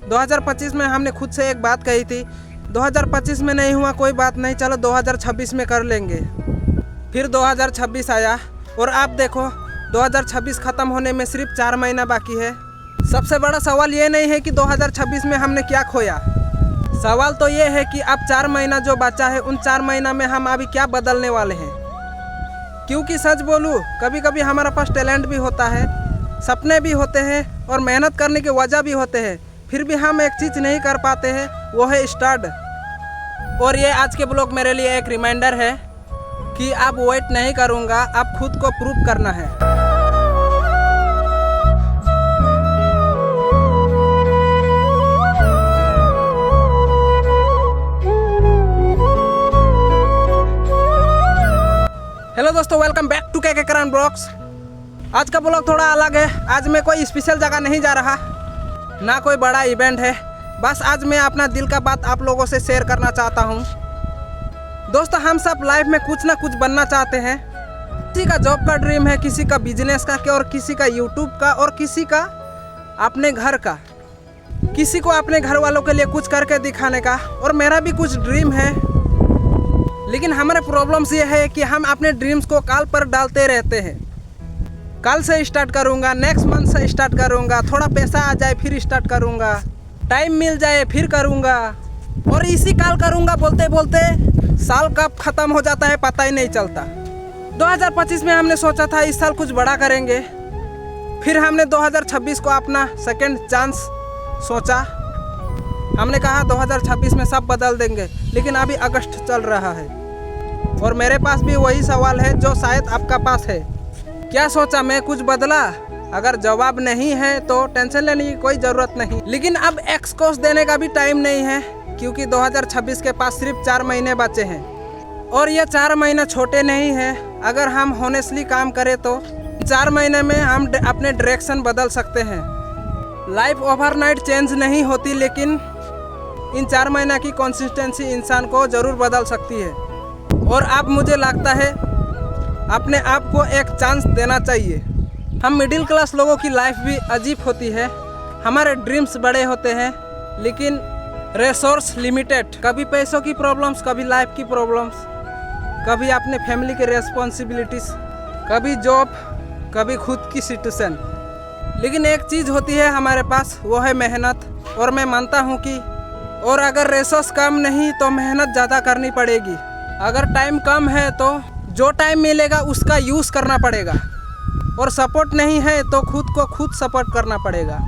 2025 में हमने खुद से एक बात कही थी, 2025 में नहीं हुआ कोई बात नहीं, चलो 2026 में कर लेंगे। फिर 2026 आया और आप देखो 2026 ख़त्म होने में सिर्फ 4 महीना बाकी है। सबसे बड़ा सवाल ये नहीं है कि 2026 में हमने क्या खोया, सवाल तो ये है कि अब 4 महीना जो बचा है उन 4 महीना में हम अभी क्या बदलने वाले हैं। क्योंकि सच बोलूँ, कभी कभी हमारे पास टैलेंट भी होता है, सपने भी होते हैं और मेहनत करने की वजह भी होते हैं, फिर भी हम एक चीज़ नहीं कर पाते हैं, वो है स्टार्ट। और ये आज के ब्लॉग मेरे लिए एक रिमाइंडर है कि अब वेट नहीं करूँगा, अब खुद को प्रूव करना है। हेलो दोस्तों, वेलकम बैक टू के करान ब्लॉग्स। आज का ब्लॉग थोड़ा अलग है। आज मैं कोई स्पेशल जगह नहीं जा रहा, ना कोई बड़ा इवेंट है, बस आज मैं अपना दिल का बात आप लोगों से शेयर करना चाहता हूँ। दोस्तों, हम सब लाइफ में कुछ ना कुछ बनना चाहते हैं। किसी का जॉब का ड्रीम है, किसी का बिजनेस का, और किसी का यूट्यूब का, और किसी का अपने घर का, किसी को अपने घर वालों के लिए कुछ करके दिखाने का। और मेरा भी कुछ ड्रीम है, लेकिन हमारे प्रॉब्लम्स ये है कि हम अपने ड्रीम्स को काल पर डालते रहते हैं। कल से स्टार्ट करूँगा, नेक्स्ट मंथ से स्टार्ट करूँगा, थोड़ा पैसा आ जाए फिर स्टार्ट करूँगा, टाइम मिल जाए फिर करूँगा, और इसी काल करूँगा बोलते बोलते साल कब ख़त्म हो जाता है पता ही नहीं चलता। 2025 में हमने सोचा था इस साल कुछ बड़ा करेंगे, फिर हमने 2026 को अपना सेकेंड चांस सोचा। हमने कहा 2026 में सब बदल देंगे, लेकिन अभी अगस्त चल रहा है और मेरे पास भी वही सवाल है जो शायद आपका पास है। क्या सोचा मैं कुछ बदला? अगर जवाब नहीं है तो टेंशन लेने की कोई ज़रूरत नहीं, लेकिन अब एक्सक्यूज़ देने का भी टाइम नहीं है, क्योंकि 2026 के पास सिर्फ 4 महीने बचे हैं। और ये 4 महीने छोटे नहीं हैं। अगर हम होनेस्टली काम करें तो 4 महीने में हम अपने डायरेक्शन बदल सकते हैं। लाइफ ओवरनाइट चेंज नहीं होती, लेकिन इन 4 महीना की कंसिस्टेंसी इंसान को ज़रूर बदल सकती है। और अब मुझे लगता है अपने आप को एक चांस देना चाहिए। हम मिडिल क्लास लोगों की लाइफ भी अजीब होती है। हमारे ड्रीम्स बड़े होते हैं, लेकिन रिसोर्स लिमिटेड। कभी पैसों की प्रॉब्लम्स, कभी लाइफ की प्रॉब्लम्स, कभी अपने फैमिली की रेस्पॉन्सिबिलिटीज़, कभी जॉब, कभी खुद की सिचुएशन। लेकिन एक चीज़ होती है हमारे पास, वो है मेहनत। और मैं मानता हूँ कि और अगर रिसोर्स कम नहीं तो मेहनत ज़्यादा करनी पड़ेगी। अगर टाइम कम है तो जो टाइम मिलेगा उसका यूज़ करना पड़ेगा। और सपोर्ट नहीं है तो खुद को खुद सपोर्ट करना पड़ेगा,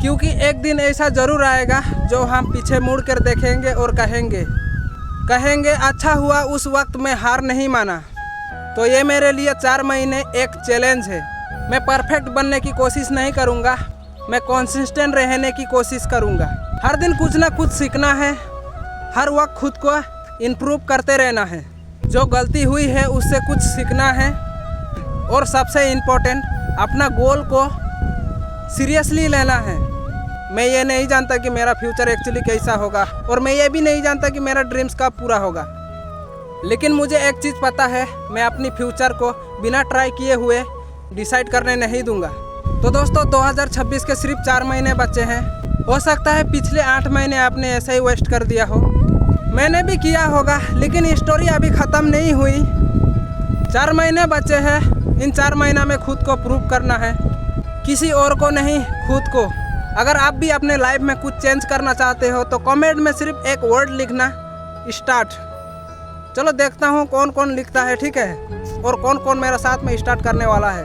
क्योंकि एक दिन ऐसा ज़रूर आएगा जो हम पीछे मुड़ कर देखेंगे और कहेंगे अच्छा हुआ उस वक्त मैं हार नहीं माना। तो ये मेरे लिए 4 महीने एक चैलेंज है। मैं परफेक्ट बनने की कोशिश नहीं करूँगा, मैं कंसिस्टेंट रहने की कोशिश करूँगा। हर दिन कुछ ना कुछ सीखना है, हर वक्त खुद को इम्प्रूव करते रहना है। जो गलती हुई है उससे कुछ सीखना है, और सबसे इम्पोर्टेंट अपना गोल को सीरियसली लेना है। मैं ये नहीं जानता कि मेरा फ्यूचर एक्चुअली कैसा होगा, और मैं ये भी नहीं जानता कि मेरा ड्रीम्स कब पूरा होगा, लेकिन मुझे एक चीज़ पता है, मैं अपनी फ्यूचर को बिना ट्राई किए हुए डिसाइड करने नहीं दूंगा। तो दोस्तों, 2026 के सिर्फ 4 महीने बचे हैं। हो सकता है पिछले 8 महीने आपने ऐसे ही वेस्ट कर दिया हो, मैंने भी किया होगा, लेकिन स्टोरी अभी ख़त्म नहीं हुई। 4 महीने बचे हैं। इन 4 महीना में खुद को प्रूव करना है, किसी और को नहीं, खुद को। अगर आप भी अपने लाइफ में कुछ चेंज करना चाहते हो तो कमेंट में सिर्फ एक वर्ड लिखना, स्टार्ट। चलो देखता हूँ कौन कौन लिखता है, ठीक है, और कौन कौन मेरे साथ में स्टार्ट करने वाला है।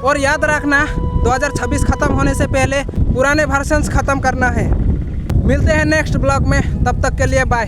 और याद रखना, 2026 ख़त्म होने से पहले पुराने वर्जन्स ख़त्म करना है। मिलते हैं नेक्स्ट ब्लॉग में, तब तक के लिए बाय।